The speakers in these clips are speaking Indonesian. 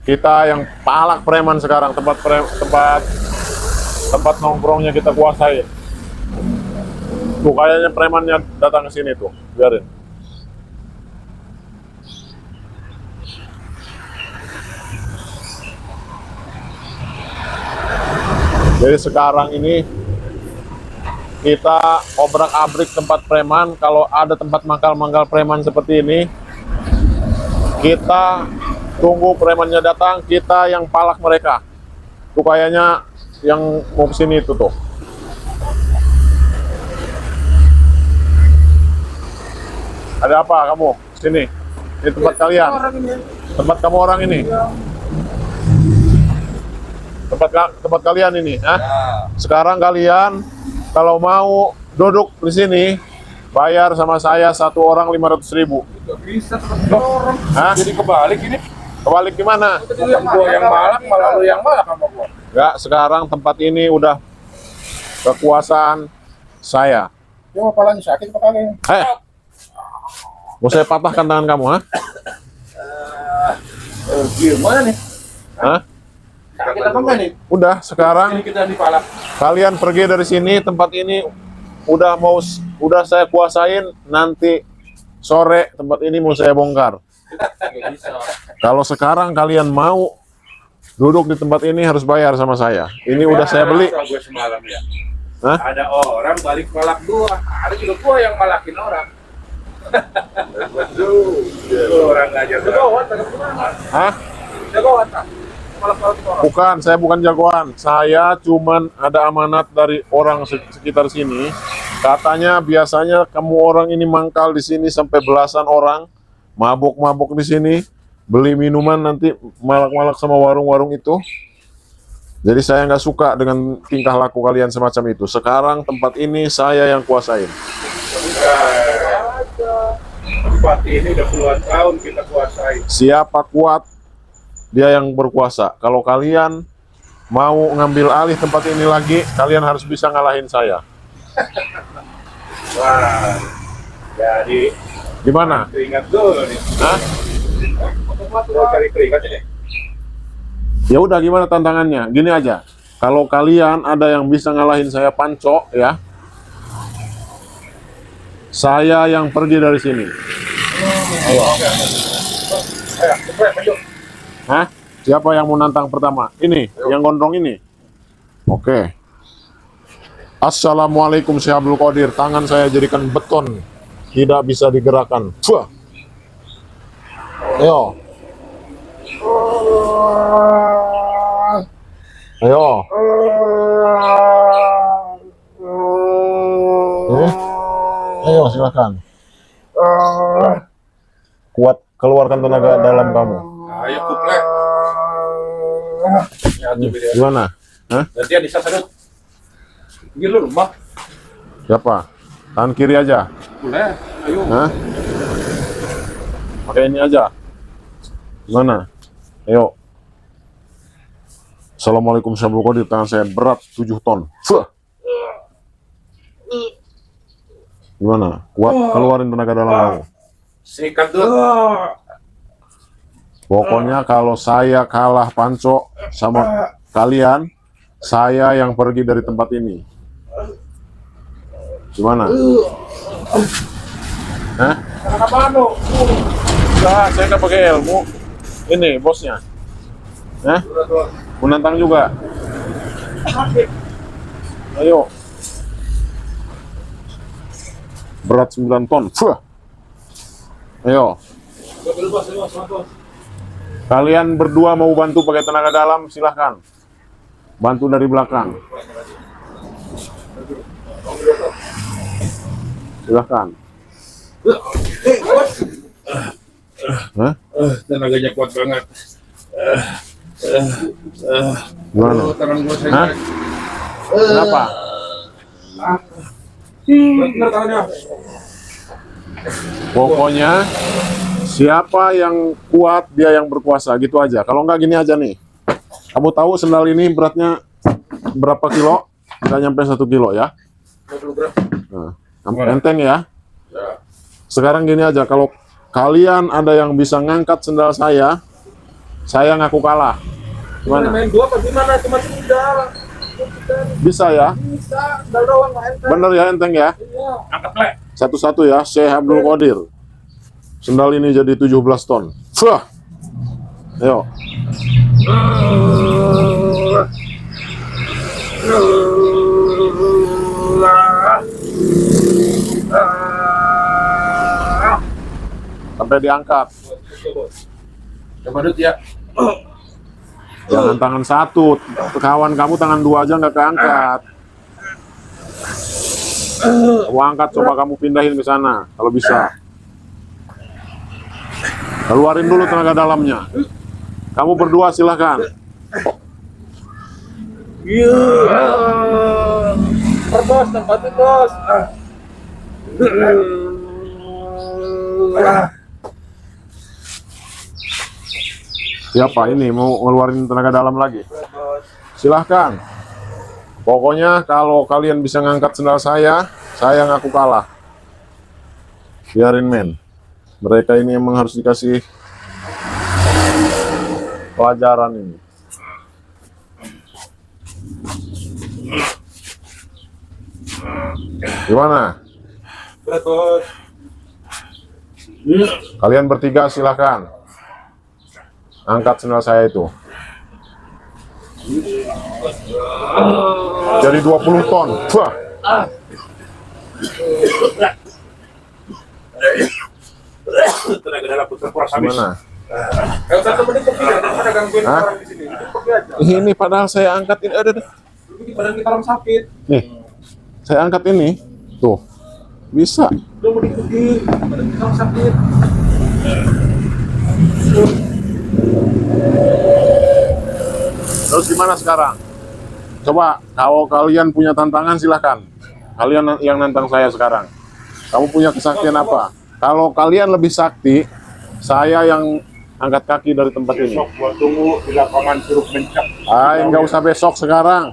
Kita yang palak preman sekarang, tempat nongkrongnya kita kuasai. Tuh kayaknya premannya datang ke sini tuh, biarin. Jadi sekarang ini kita obrak-abrik tempat preman. Kalau ada tempat mangkal-mangkal preman seperti ini, kita tunggu premannya datang, kita yang palak mereka. Tuh kayaknya yang mau kesini itu tuh. Ada apa kamu? Sini. Ini tempat kalian. Tempat kamu orang ini. Tempat kalian ini, ha? Sekarang kalian kalau mau duduk di sini bayar sama saya satu orang 500.000. Gak bisa teman orang. Hah? Jadi kebalik ini. Kebalik gimana? Gua yang malak, malah lu yang malak sama gua. Enggak, sekarang tempat ini udah kekuasaan saya. Dia mau palanya sakit apa kagak? Mau saya patahkan tangan kamu, ha? Gimana nih? Hah? Sakit apa enggak nih? Udah, sekarang Ini kita dipalak. kalian pergi dari sini. Tempat ini udah saya kuasain. Nanti sore tempat ini mau saya bongkar. Gak bisa. Kalau sekarang kalian mau duduk di tempat ini harus bayar sama saya. Ini udah saya beli. Gue semalam ya. Hah? Ada orang balik malak gua. Ada juga gua yang malakin orang. Betul. Orang ngajar. Jagoan, tak kemana? Hah? Jagoan, tak? Malak-malak orang. Bukan, saya bukan jagoan. Saya cuman ada amanat dari orang sekitar sini. Katanya biasanya kamu orang ini mangkal di sini sampai belasan orang, mabuk-mabuk di sini, beli minuman nanti malak-malak sama warung-warung itu. Jadi saya nggak suka dengan tingkah laku kalian semacam itu. Sekarang tempat ini saya yang kuasain. Tempat ini udah puluhan tahun kita kuasai. Siapa kuat, dia yang berkuasa. Kalau kalian mau ngambil alih tempat ini lagi, kalian harus bisa ngalahin saya. Wah, jadi Gimana? keringat dulu nih. Hah? Mau cari keringat ini. Ya udah, gimana tantangannya? Gini aja. Kalau kalian ada yang bisa ngalahin saya panco, ya. Saya yang pergi dari sini. Ayo, maju. Hah? Siapa yang mau nantang pertama? Ini, yang gondrong ini. Oke. Assalamualaikum Syekh Abdul Qadir. Tangan saya jadikan beton, tidak bisa digerakkan. Fuh. Ayo. Ayo. Ayo, silakan. Kuat, keluarkan tenaga dalam kamu. Ayo kuplek. Ya, Gimana? Hah? gantian di sadut. Gini lu rumah. Siapa? Tangan kiri aja. Boleh. Ayo. Hah? Pakai ini aja. Gimana? Ayo. Assalamualaikum warahmatullahi wabarakatuh. Tangan saya berat 7 ton. Fuh. Gimana? Kuat, keluarin tenaga dalam kamu. Sikat dulu. Pokoknya kalau saya kalah panco sama kalian, saya yang pergi dari tempat ini. Gimana? Hah? Kenapa lu? Enggak, saya nggak pakai ilmu. Ini bosnya. Hah? Mau nantang juga. Ayo. Berat 9 ton. Fuh. Ayo. Kalian berdua mau bantu pakai tenaga dalam, silahkan. Bantu dari belakang. Silahkan. Hah? Tenaganya kuat banget. Gimana? Tangan gua saya. Hah? Kenapa? Bener tangannya. Pokoknya siapa yang kuat dia yang berkuasa, gitu aja. Kalau nggak gini aja nih. Kamu tahu sendal ini beratnya berapa kilo? Nggak nyampe 1 kilo ya. 20 gram. Nah, enteng ya. Ya. Sekarang gini aja, kalau kalian ada yang bisa ngangkat sendal saya, saya ngaku kalah. Gimana? Gimana? Main dua apa gimana? Cuma tinggal. Bisa ya? Bisa, tinggal doang nggak enteng. Bener ya enteng ya? Iya. Angkat plek. Satu-satu ya, Syekh Abdul Qadir. Sendal ini jadi 17 ton. Wah. Ayo. Sampai diangkat. Coba Dut ya. Jangan tangan satu, kawan kamu tangan dua aja nggak keangkat. Kamu angkat, coba kamu pindahin ke sana kalau bisa. Keluarin dulu tenaga dalamnya. Kamu berdua silahkan. Iya. Bos, tempatin bos. Siapa ini mau ngeluarin tenaga dalam lagi? Silahkan. Pokoknya kalau kalian bisa ngangkat sendal saya ngaku kalah. Biarin men. Mereka ini emang harus dikasih pelajaran ini. Gimana? Berat bos. Kalian bertiga silahkan. Angkat sendal saya itu. Jadi 20 ton. Wah. Tenaga dalam putar kuras habis. Gimana? Kalau 1 menit pergi aja, ada gangguin Hah? orang di sini. Pergi aja. Ini padahal saya angkat ini. Ada. Ini badan kita orang sakit. Nih. Saya angkat ini. Tuh. Bisa. Udah mau pergi, badan kita orang sakit. Terus gimana sekarang? Coba kalau kalian punya tantangan silahkan. Kalian yang nantang saya sekarang. Kamu punya kesaktian apa? Kalau kalian lebih sakti, saya yang angkat kaki dari tempat ini. Besok gua tunggu di lapangan Curug Mencak. Nggak usah besok sekarang.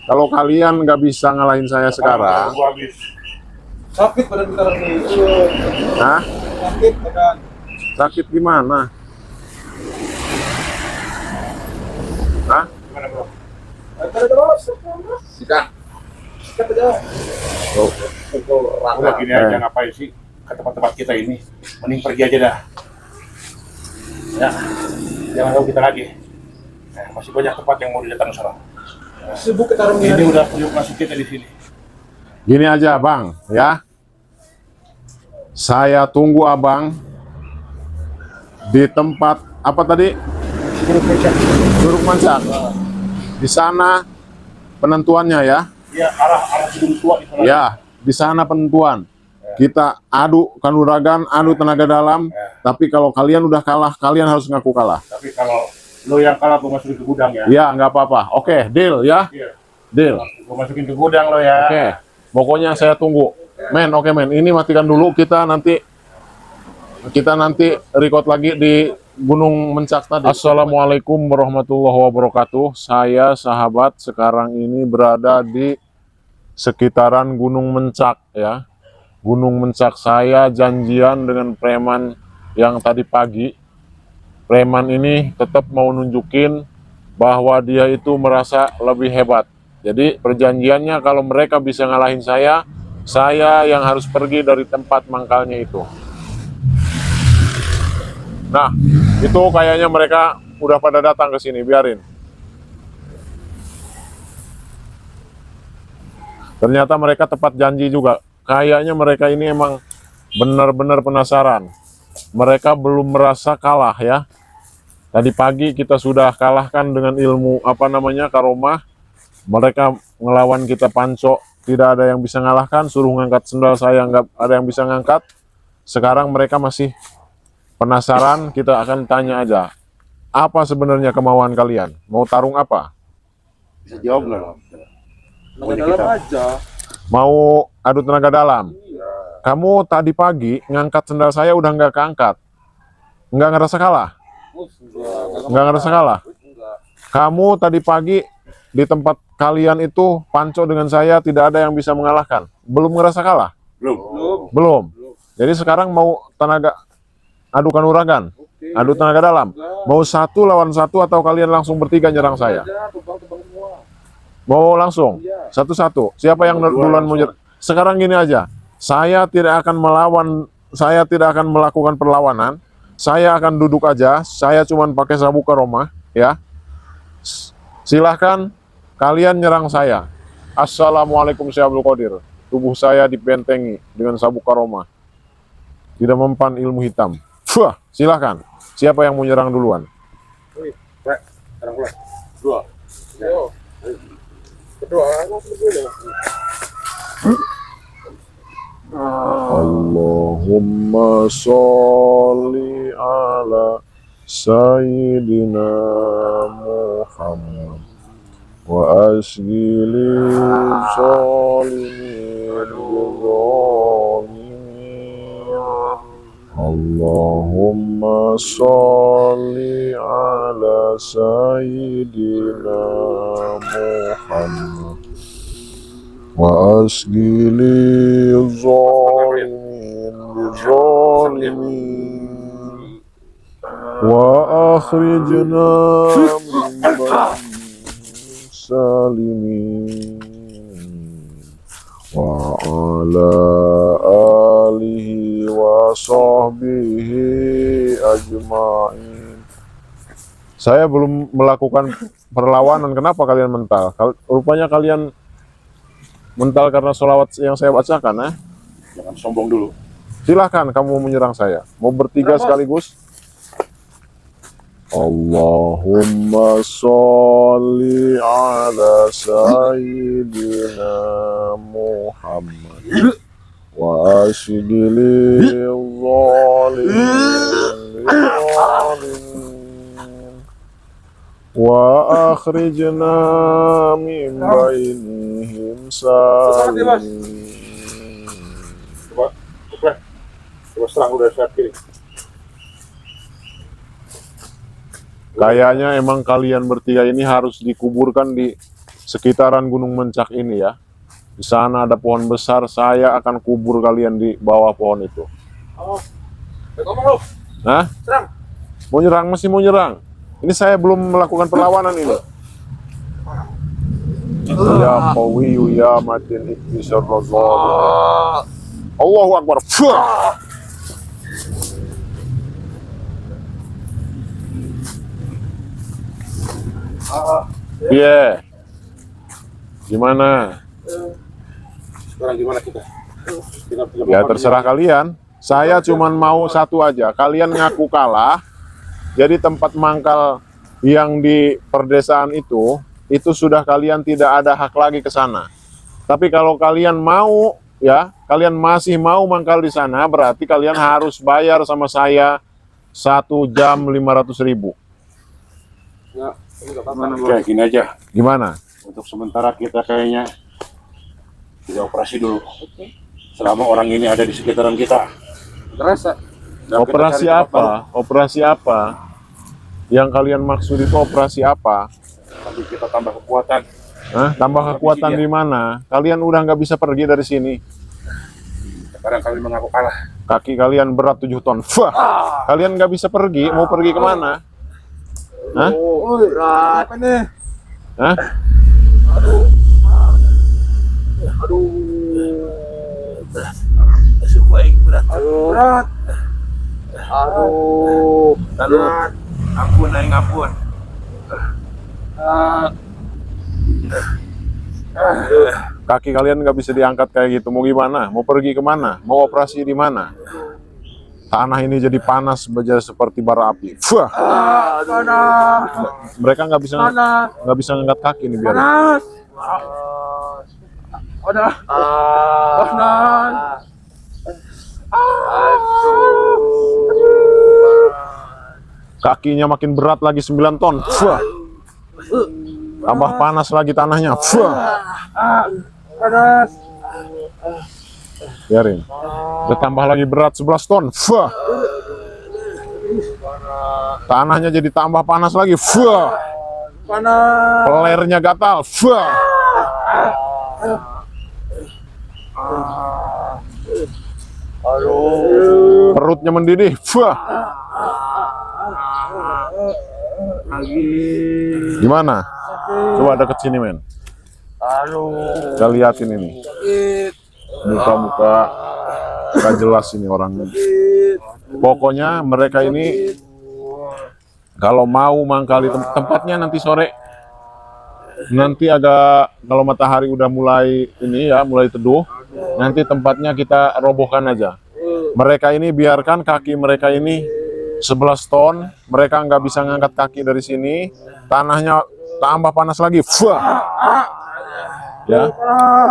Kalau kalian nggak bisa ngalahin saya sekarang, Gua habis. Sakit badan kita orang ini. nah, Sakit badan. sakit gimana? Hah? Gimana bro? Ada terus. Sikat. Sikat aja. Oh. Udah gini aja ngapain sih ke tempat-tempat kita ini? Mending pergi aja dah. Ya, jangan tahu kita lagi. Masih banyak tempat yang mau didatang sana. Sibuk kita orang ini udah punya masuk kita di sini. Gini aja bang, ya. Saya tunggu abang di tempat apa tadi? Curug Mencak. Di sana penentuannya ya. Iya, arah gedung tua itu. Ya, di sana penentuan. Kita adu kanuragan, adu tenaga dalam. Tapi kalau kalian udah kalah, kalian harus ngaku kalah. Tapi kalau lo yang kalah gue masukin ke gudang ya. Ya, nggak apa-apa. Oke, deal ya. Iya. Deal. Gue masukin ke gudang lo ya. Oke. Pokoknya saya tunggu. Men, oke men. Ini matikan dulu. Kita nanti record lagi di Gunung Mencak tadi. Assalamualaikum warahmatullahi wabarakatuh. Saya sahabat sekarang ini berada di sekitaran Gunung Mencak ya. Gunung Mencak, saya janjian dengan preman yang tadi pagi. Preman ini tetap mau nunjukin bahwa dia itu merasa lebih hebat. Jadi perjanjiannya kalau mereka bisa ngalahin saya yang harus pergi dari tempat mangkalnya itu. Nah, itu kayaknya mereka udah pada datang ke sini, biarin. Ternyata mereka tepat janji juga. Kayaknya mereka ini emang benar-benar penasaran. Mereka belum merasa kalah ya. Tadi pagi kita sudah kalahkan dengan ilmu karomah. Mereka ngelawan kita panco, tidak ada yang bisa ngalahkan. Suruh ngangkat sendal saya, nggak ada yang bisa ngangkat. Sekarang mereka masih penasaran. Kita akan tanya aja, apa sebenarnya kemauan kalian? Mau tarung apa? Bisa jawab nggak? Tenaga dalam aja. Mau adu tenaga dalam? Kamu tadi pagi ngangkat sendal saya udah nggak keangkat. Nggak ngerasa kalah? Nggak ngerasa kalah? Kamu tadi pagi di tempat kalian itu panco dengan saya, tidak ada yang bisa mengalahkan. Belum ngerasa kalah? Belum. Belum. Jadi sekarang mau tenaga adu kanuragan? Oke. Adu tenaga dalam. Mau 1 lawan 1 atau kalian langsung bertiga nyerang saya? Mau langsung? Satu-satu. Siapa yang duluan mau nyerang? Sekarang gini aja. Saya tidak akan melawan, saya tidak akan melakukan perlawanan. Saya akan duduk aja. Saya cuman pakai sabuk karomah, ya. Silahkan kalian nyerang saya. Assalamualaikum Syekh Abdul Qadir. Tubuh saya dibentengi dengan sabuk karomah. Tidak mempan ilmu hitam. Wah, silahkan. Siapa yang mau nyerang duluan? Allahumma sholli ala Sayyidina Muhammad wa asghili sholimin Allahumma sholli ala Sayyidina Muhammad wa asghili zalimin bizalimin wa akhrijna min salimin wa ala alihi wa sahbihi ajma'in. Saya belum melakukan perlawanan. Kenapa kalian mental? Rupanya kalian mental karena sholawat yang saya bacakan, Jangan sombong dulu. Silahkan kamu menyerang saya. Mau bertiga sekaligus? Allahumma sholli ala Sayyidina Muhammad wa asghili zalimin wa akhrijna min bainihim salimin. Coba serang udah siap kiri. Kayaknya emang kalian bertiga ini harus dikuburkan di sekitaran Gunung Mencak ini ya. Di sana ada pohon besar, saya akan kubur kalian di bawah pohon itu. Hah? Serang. Mau nyerang, masih mau nyerang. Ini saya belum melakukan perlawanan ini. Ya qawiyu ya matin iktisar razal. Allahu Akbar. Iya. Gimana? Sekarang gimana kita? Ya terserah kalian. Saya cuman mau satu aja. Kalian ngaku kalah. Jadi tempat mangkal yang di perdesaan itu sudah kalian tidak ada hak lagi ke sana. Tapi kalau kalian mau, ya, kalian masih mau mangkal di sana, berarti kalian harus bayar sama saya 1 jam 500.000. Ya, oke, gini aja. Gimana? Untuk sementara kita kayaknya tidak operasi dulu. Selama orang ini ada di sekitaran kita. Terasa. Operasi apa? Operasi apa? Yang kalian maksud itu operasi apa? Tapi kita tambah kekuatan. Hah? Tambah kekuatan di mana? Kalian udah nggak bisa pergi dari sini. Sekarang kalian mengaku kalah. Kaki kalian berat 7 ton. Wah, kalian nggak bisa pergi. Mau pergi kemana? Hah? Berat. Apa nih? Hah? Aduh. Berat. Berat. Aduh. Berat. Ampun, aing ampun. Kaki kalian nggak bisa diangkat kayak gitu. Mau gimana? Mau pergi kemana? Mau operasi di mana? Tanah ini jadi panas seperti bara api. Wah. Panas. Mereka nggak bisa ngangkat kaki nih biar. Panas. Udah. Panas. Kakinya makin berat lagi 9 ton. Wah. Tambah panas lagi tanahnya. Wah. Panas. Biarin. Udah tambah lagi berat 11 ton. Wah. Tanahnya jadi tambah panas lagi. Wah. Panas. Pelernya gatal. Wah. Aduh. Perutnya mendidih. Wah. Lagi. Gimana? Coba deket sini, men. Aduh. Kita liatin ini. Sakit. Muka-muka gak jelas ini orangnya. Pokoknya mereka ini kalau mau mangkali tempatnya nanti sore. Nanti agak kalau matahari udah mulai ini ya, mulai teduh, nanti tempatnya kita robohkan aja. Mereka ini biarkan kaki mereka ini 11 ton, mereka nggak bisa ngangkat kaki dari sini, tanahnya tambah panas lagi. Fuh. Ya,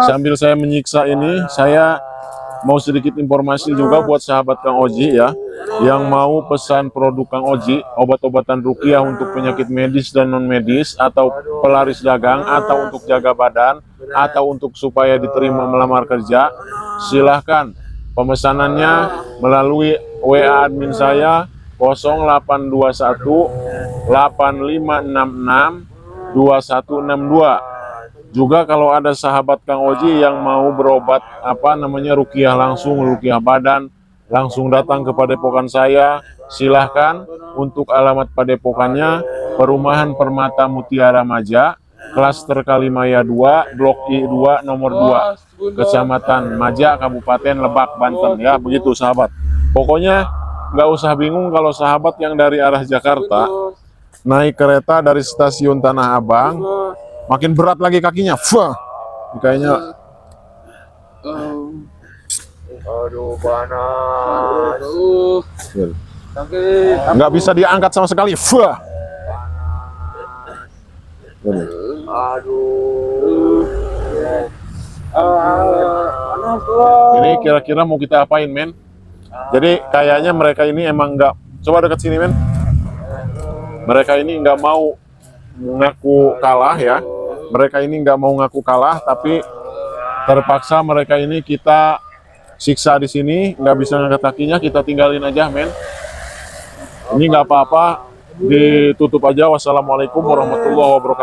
sambil saya menyiksa ini, saya mau sedikit informasi juga buat sahabat Kang Oji ya, yang mau pesan produk Kang Oji, obat-obatan ruqyah untuk penyakit medis dan non medis, atau pelaris dagang, atau untuk jaga badan, atau untuk supaya diterima melamar kerja, silahkan pemesanannya melalui WA admin saya 0821 8566 2162. Juga kalau ada sahabat Kang Oji yang mau berobat ruqyah langsung, ruqyah badan, langsung datang ke padepokan saya, silahkan. Untuk alamat padepokannya Perumahan Permata Mutiara Maja, Klaster Kalimaya 2, Blok I2 nomor 2, Kecamatan Maja, Kabupaten Lebak, Banten ya, begitu sahabat. Pokoknya nggak usah bingung kalau sahabat yang dari arah Jakarta naik kereta dari stasiun Tanah Abang, makin berat lagi kakinya. Fuh. Kayaknya Aduh, panas. Aduh. Sakit. nggak bisa diangkat sama sekali. Fuh. Aduh. Panas loh. Ini kira-kira mau kita apain, men? Jadi kayaknya mereka ini emang nggak. Coba dekat sini, men. Mereka ini nggak mau ngaku kalah ya. Mereka ini nggak mau ngaku kalah, tapi terpaksa mereka ini kita siksa di sini, nggak bisa ngangkat kakinya, kita tinggalin aja, men. Ini nggak apa-apa, ditutup aja. Wassalamualaikum warahmatullahi wabarakatuh.